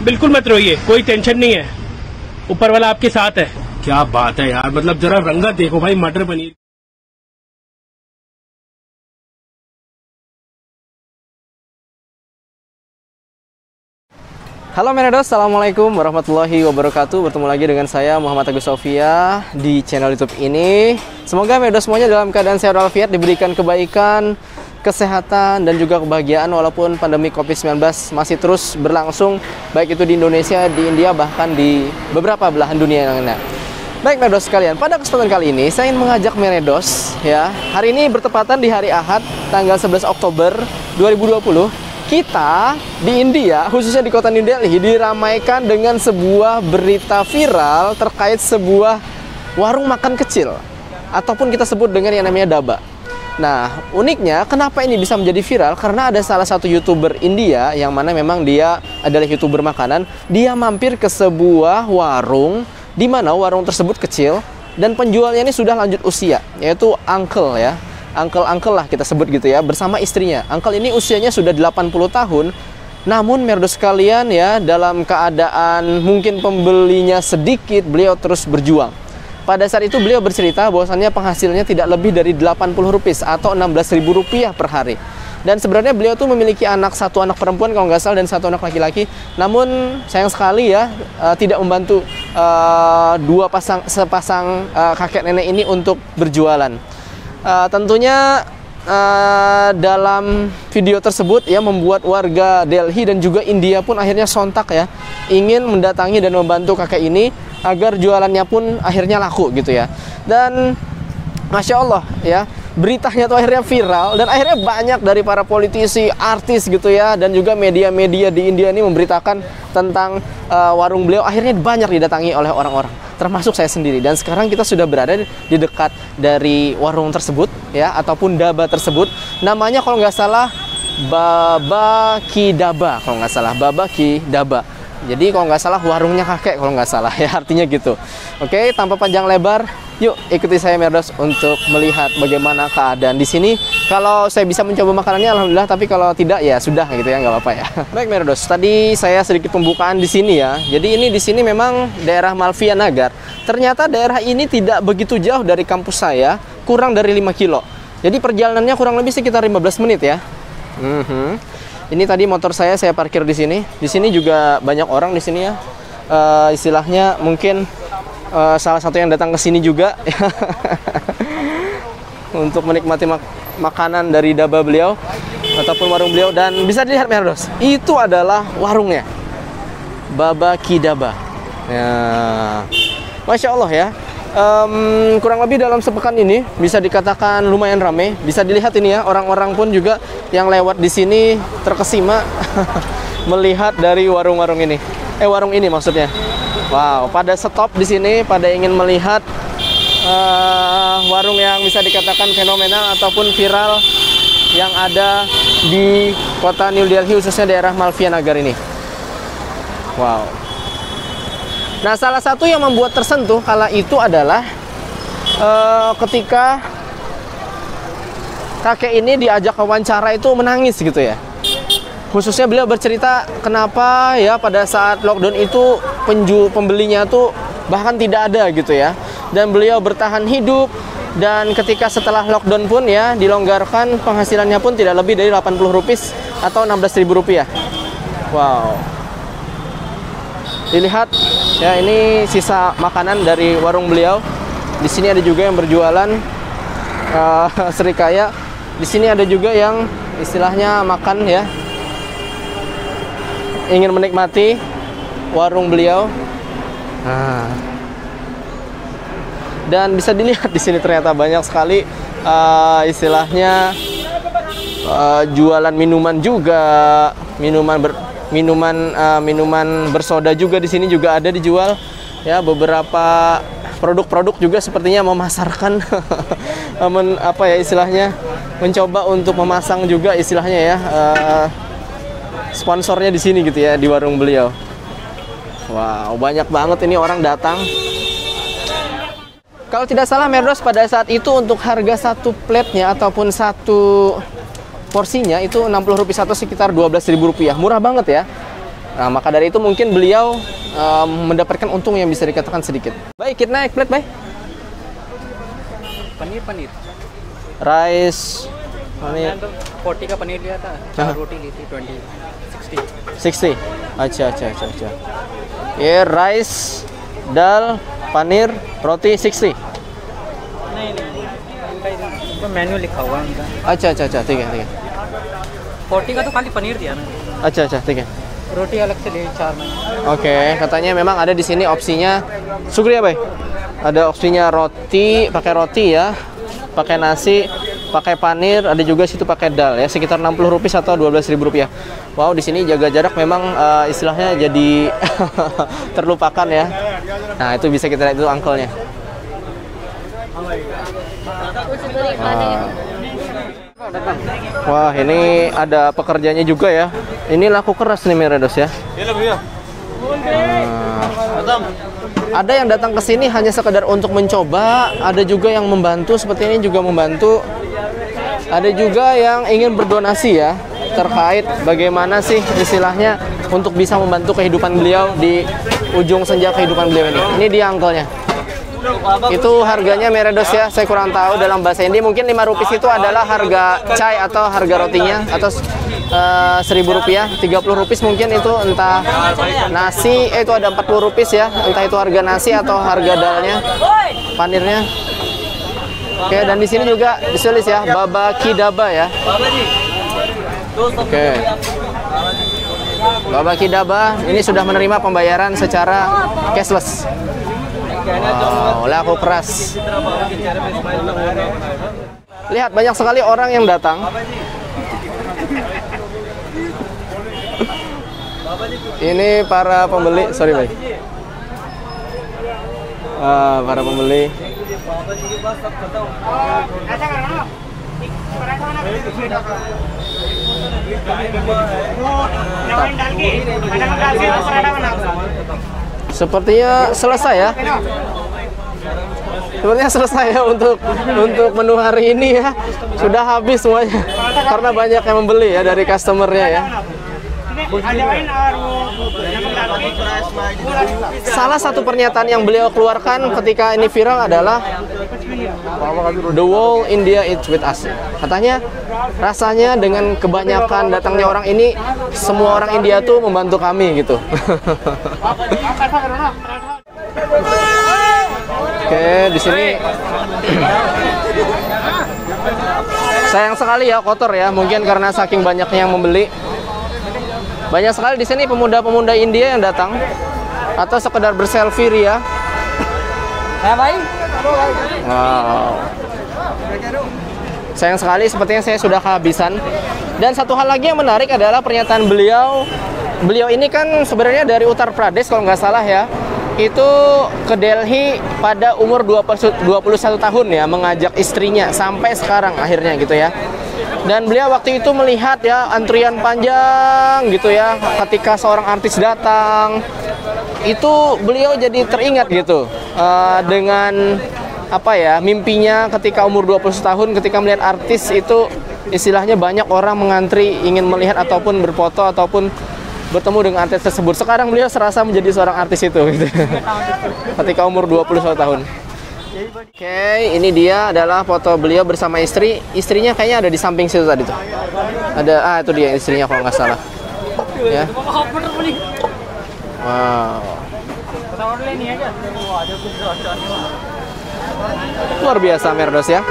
बिल्कुल मत रोइए, कोई टेंशन नहीं है, ऊपर वाला आपके साथ है। क्या बात है यार, मतलब जरा रंगत देखो भाई, मटर paneer. Halo Meredos, Assalamualaikum warahmatullahi wabarakatuh. Bertemu lagi dengan saya Muhammad Agus Sofia di channel YouTube ini. Semoga Meredos semuanya dalam keadaan sehat walafiat, diberikan kebaikan, kesehatan, dan juga kebahagiaan walaupun pandemi COVID-19 masih terus berlangsung, baik itu di Indonesia, di India, bahkan di beberapa belahan dunia yang lainnya. Baik Meredos sekalian, pada kesempatan kali ini saya ingin mengajak Meredos ya. Hari ini bertepatan di hari Ahad, tanggal 11 Oktober 2020. Kita di India, khususnya di kota New Delhi, diramaikan dengan sebuah berita viral terkait sebuah warung makan kecil, ataupun kita sebut dengan yang namanya dhaba. Nah, uniknya kenapa ini bisa menjadi viral? Karena ada salah satu YouTuber India yang mana memang dia adalah YouTuber makanan. Dia mampir ke sebuah warung, di mana warung tersebut kecil dan penjualnya ini sudah lanjut usia, yaitu uncle ya. Uncle lah kita sebut gitu ya, bersama istrinya. Uncle ini usianya sudah 80 tahun. Namun Meredos sekalian ya, dalam keadaan mungkin pembelinya sedikit, beliau terus berjuang. Pada saat itu beliau bercerita bahwasannya penghasilannya tidak lebih dari 80 rupiah atau 16.000 rupiah per hari. Dan sebenarnya beliau tuh memiliki satu anak perempuan kalau nggak salah dan satu anak laki-laki. Namun sayang sekali ya, tidak membantu sepasang kakek nenek ini untuk berjualan. Tentunya dalam video tersebut ya membuat warga Delhi dan juga India pun akhirnya sontak ya, ingin mendatangi dan membantu kakek ini agar jualannya pun akhirnya laku gitu ya. Dan Masya Allah ya, beritanya tuh akhirnya viral dan akhirnya banyak dari para politisi, artis gitu ya, dan juga media-media di India ini memberitakan tentang warung beliau. Akhirnya banyak didatangi oleh orang-orang, termasuk saya sendiri. Dan sekarang kita sudah berada di dekat dari warung tersebut ya, ataupun dhaba tersebut. Namanya kalau nggak salah Baba Ki Dhaba, kalau nggak salah Baba Ki Dhaba. Jadi kalau nggak salah warungnya kakek, kalau nggak salah ya, artinya gitu. Oke, tanpa panjang lebar, yuk ikuti saya Meredos untuk melihat bagaimana keadaan di sini. Kalau saya bisa mencoba makanannya alhamdulillah, tapi kalau tidak ya sudah gitu ya, nggak apa-apa ya. Baik Meredos, tadi saya sedikit pembukaan di sini ya. Jadi ini di sini memang daerah Malviya Nagar. Ternyata daerah ini tidak begitu jauh dari kampus saya, kurang dari 5 kilo. Jadi perjalanannya kurang lebih sekitar 15 menit ya. Ini tadi motor saya parkir di sini. Di sini juga banyak orang di sini ya. Istilahnya mungkin salah satu yang datang ke sini juga untuk menikmati makanan dari dhaba beliau ataupun warung beliau. Dan bisa dilihat Meredos, itu adalah warungnya, Baba Ki Dhaba ya. Masya Allah ya. Kurang lebih dalam sepekan ini bisa dikatakan lumayan ramai. Bisa dilihat ini ya, orang-orang pun juga yang lewat di sini terkesima melihat dari warung-warung ini. Warung ini maksudnya. Wow, pada stop di sini, pada ingin melihat warung yang bisa dikatakan fenomenal ataupun viral yang ada di kota New Delhi, khususnya daerah Malviya Nagar ini. Wow. Nah, salah satu yang membuat tersentuh kala itu adalah ketika kakek ini diajak wawancara itu menangis gitu ya. Khususnya beliau bercerita kenapa ya pada saat lockdown itu pembelinya tuh bahkan tidak ada gitu ya. Dan beliau bertahan hidup, dan ketika setelah lockdown pun ya dilonggarkan, penghasilannya pun tidak lebih dari 80 rupiah atau 16.000 rupiah. Wow. Dilihat ya, ini sisa makanan dari warung beliau. Di sini ada juga yang berjualan serikaya. Di sini ada juga yang istilahnya makan ya, ingin menikmati warung beliau. Dan bisa dilihat di sini ternyata banyak sekali istilahnya jualan minuman juga, minuman bersoda juga di sini juga ada dijual ya. Beberapa produk-produk juga sepertinya memasarkan apa ya istilahnya, mencoba untuk memasang juga istilahnya ya sponsornya di sini gitu ya, di warung beliau. Wow, banyak banget ini orang datang. Kalau tidak salah Meredos, pada saat itu untuk harga satu plate-nya ataupun satu porsinya itu 60 rupiah atau sekitar 12.000 rupiah. Murah banget ya. Nah, maka dari itu mungkin beliau mendapatkan untung yang bisa dikatakan sedikit. Baik, kita naik plate, baik. Paneer Rice, पनीर 40 का पनीर लिया था, 4 रोटी ली थी 20 60 60. अच्छा। ये राइस, दाल, पनीर, रोटी 60. नहीं उनका मेन्यू लिखा हुआ है उनका। अच्छा, ठीक है 40 का तो खाली पनीर दिया ना, अच्छा ठीक है. रोटी अलग से लिए 4 में। Oke, katanya memang ada di sini opsinya. Sugri ya, Bay? Ada opsinya roti, pakai roti ya, pakai nasi, pakai panir, ada juga situ pakai dal ya, sekitar 60 rupiah atau 12.000 rupiah. Wow, di sini jaga jarak memang istilahnya jadi terlupakan ya. Nah, itu bisa kita lihat itu angkelnya. Wah, ini ada pekerjanya juga ya. Ini laku keras nih Meredos ya. Ada yang datang ke sini hanya sekedar untuk mencoba, ada juga yang membantu seperti ini juga membantu. Ada juga yang ingin berdonasi ya, terkait bagaimana sih istilahnya untuk bisa membantu kehidupan beliau di ujung senja kehidupan beliau ini. Ini dia angkelnya. Itu harganya Meredos ya, saya kurang tahu dalam bahasa India. Mungkin 5 rupiah itu adalah harga chai atau harga rotinya, atau 1.000 rupiah, 30 rupiah mungkin itu entah nasi, itu ada 40 rupiah ya, entah itu harga nasi atau harga dalnya, panirnya. Oke, dan di sini juga ditulis ya, Babaki Daba ya. Oke. Babaki Daba ini sudah menerima pembayaran secara cashless. Wow, laku keras. Lihat, banyak sekali orang yang datang. Ini para pembeli, sorry baik. Para pembeli. Sepertinya selesai ya. Sepertinya selesai ya untuk menu hari ini ya. Sudah habis semuanya karena banyak yang membeli ya dari customernya ya. Salah satu pernyataan yang beliau keluarkan ketika ini viral adalah the whole India is with us. Katanya rasanya dengan kebanyakan datangnya orang ini, semua orang India tuh membantu kami gitu. Oke, di sini sayang sekali ya, kotor ya, mungkin karena saking banyaknya yang membeli. Banyak sekali di sini pemuda-pemuda India yang datang atau sekedar berselfie ria. Wow. Sayang sekali, sepertinya saya sudah kehabisan. Dan satu hal lagi yang menarik adalah pernyataan beliau. Beliau ini kan sebenarnya dari Uttar Pradesh kalau nggak salah ya. Itu ke Delhi pada umur 21 tahun ya, mengajak istrinya sampai sekarang akhirnya gitu ya. Dan beliau waktu itu melihat ya antrian panjang gitu ya, ketika seorang artis datang, itu beliau jadi teringat gitu dengan apa ya, mimpinya ketika umur 21 tahun ketika melihat artis itu, istilahnya banyak orang mengantri ingin melihat ataupun berfoto ataupun bertemu dengan artis tersebut. Sekarang beliau serasa menjadi seorang artis itu gitu. Ketika umur 21 tahun. Oke, ini dia adalah foto beliau bersama istri. Istrinya kayaknya ada di samping situ tadi tuh. Ada, itu dia istrinya kalau nggak salah. Ya. Wow. Luar biasa Meredos ya.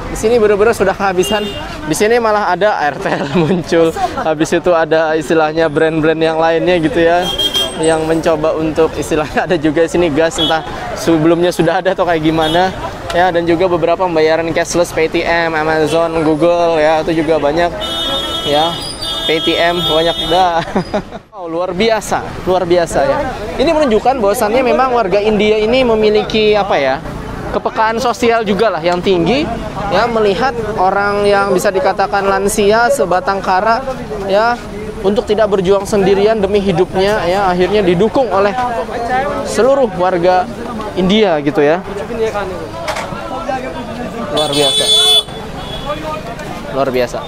Di sini benar-benar sudah kehabisan. Di sini malah ada Airtel muncul. Habis itu ada istilahnya brand-brand yang lainnya gitu ya, yang mencoba untuk istilahnya, ada juga di sini gas, entah sebelumnya sudah ada atau kayak gimana ya. Dan juga beberapa pembayaran cashless, Paytm, Amazon, Google ya, itu juga banyak ya. Paytm banyak dah. Oh, luar biasa ya. Ini menunjukkan bahwasannya memang warga India ini memiliki apa ya, kepekaan sosial juga lah yang tinggi ya, melihat orang yang bisa dikatakan lansia sebatang kara ya, untuk tidak berjuang sendirian demi hidupnya ya, akhirnya didukung oleh seluruh warga India gitu ya. Luar biasa.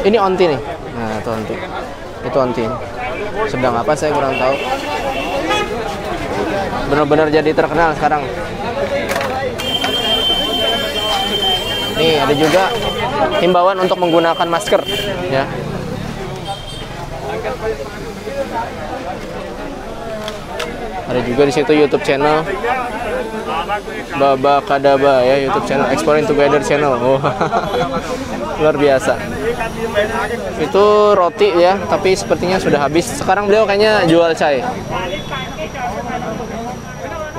Ini onti nih. Nah, itu onti. Itu onti. Sedang apa saya kurang tahu. Benar-benar jadi terkenal sekarang. Nih, ada juga himbauan untuk menggunakan masker, ya. Ada juga di situ YouTube channel Baba Kadaba ya, YouTube channel Exploring Together channel. Oh. Luar biasa. Itu roti ya, tapi sepertinya sudah habis. Sekarang beliau kayaknya jual chai.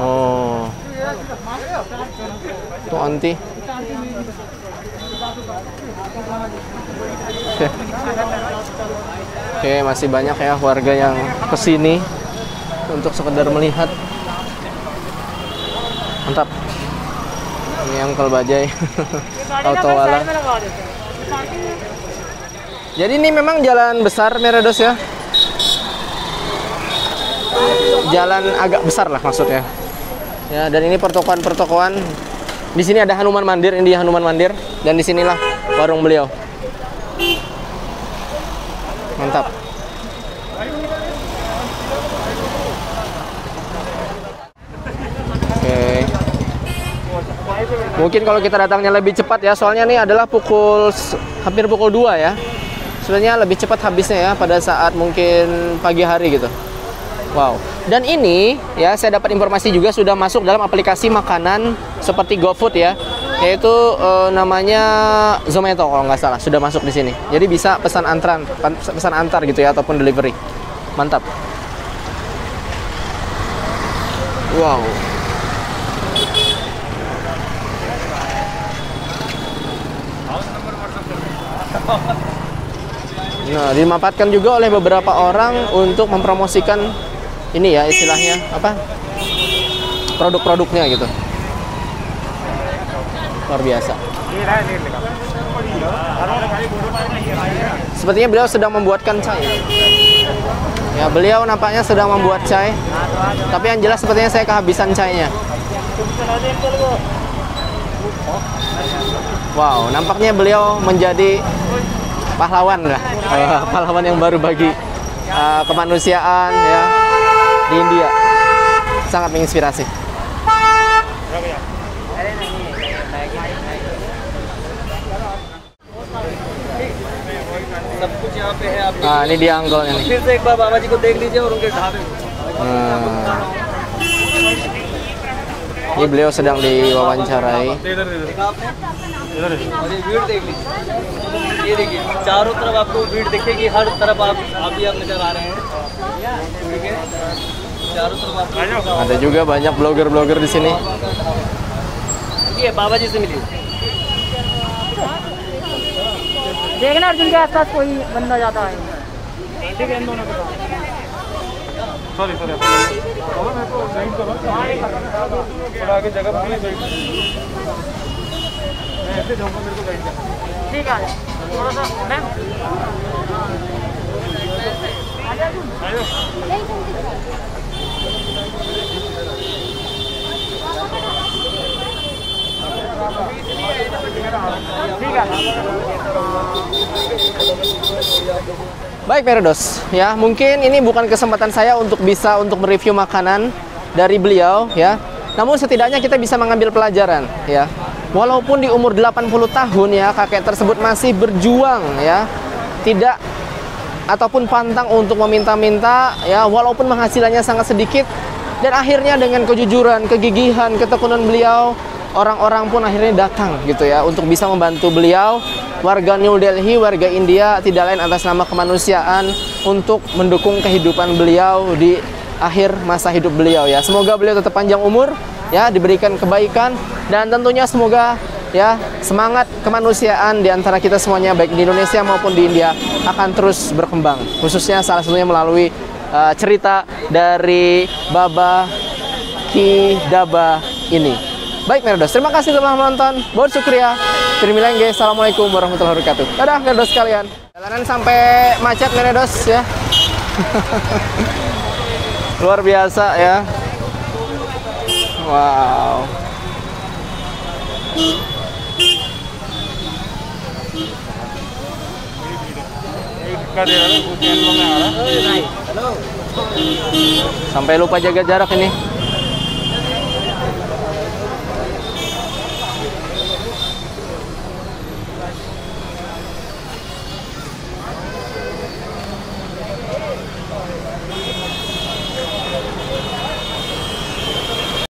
Oh. Itu onti. Oke, masih banyak ya warga yang kesini untuk sekedar melihat. Mantap. Ini Uncle Bajai. Autowala. Jadi ini memang jalan besar Mirados ya. Jalan agak besar lah maksudnya. Ya, dan ini pertokoan-pertokoan. Di sini ada Hanuman Mandir, ini dia Hanuman Mandir, dan di sinilah warung beliau. Mantap. Oke. Mungkin kalau kita datangnya lebih cepat ya, soalnya ini adalah hampir pukul 2 ya. Sebenarnya lebih cepat habisnya ya pada saat mungkin pagi hari gitu. Wow. Dan ini ya, saya dapat informasi juga sudah masuk dalam aplikasi makanan seperti GoFood ya, yaitu namanya Zomato kalau nggak salah, sudah masuk di sini. Jadi bisa pesan antar gitu ya, ataupun delivery. Mantap. Wow. Nah, dimanfaatkan juga oleh beberapa orang untuk mempromosikan ini ya, istilahnya apa, produk-produknya gitu. Luar biasa. Sepertinya beliau sedang membuatkan chai. Ya, beliau nampaknya sedang membuat chai. Tapi yang jelas sepertinya saya kehabisan chainya. Wow, nampaknya beliau menjadi pahlawan lah. Pahlawan yang baru bagi kemanusiaan ya di India. Sangat menginspirasi. Nah, ini dia uncle-nya nih. Ini beliau sedang diwawancarai. Ada juga banyak blogger-blogger di sini. देखना अर्जुन के आसपास कोई बंदा जाता है ठीक है इन दोनों के पास सॉरी सॉरी मेरे को गाइड करो थोड़ा आगे जगह प्लीज गाइड मैं ऐसे जाऊंगा मेरे को गाइड करना ठीक है थोड़ा सा ma'am Baik Mirados, ya mungkin ini bukan kesempatan saya untuk mereview makanan dari beliau ya. Namun setidaknya kita bisa mengambil pelajaran ya. Walaupun di umur 80 tahun ya, kakek tersebut masih berjuang ya. Tidak ataupun pantang untuk meminta-minta ya, walaupun penghasilannya sangat sedikit, dan akhirnya dengan kejujuran, kegigihan, ketekunan beliau, orang-orang pun akhirnya datang gitu ya untuk bisa membantu beliau. Warga New Delhi, warga India, tidak lain atas nama kemanusiaan untuk mendukung kehidupan beliau di akhir masa hidup beliau ya. Semoga beliau tetap panjang umur ya, diberikan kebaikan, dan tentunya semoga ya semangat kemanusiaan di antara kita semuanya baik di Indonesia maupun di India akan terus berkembang. Khususnya salah satunya melalui cerita dari Baba Kadaba ini. Baik Mirados, terima kasih telah menonton. Buat syukriya. Terima kasih. Assalamualaikum warahmatullahi wabarakatuh. Dadah Mirados sekalian. Jalanan sampai macet Mirados ya. Luar biasa ya. Wow. धक्का दे रहा है, कुछ एंगलों में आ रहा है। Sampai lupa jaga jarak ini.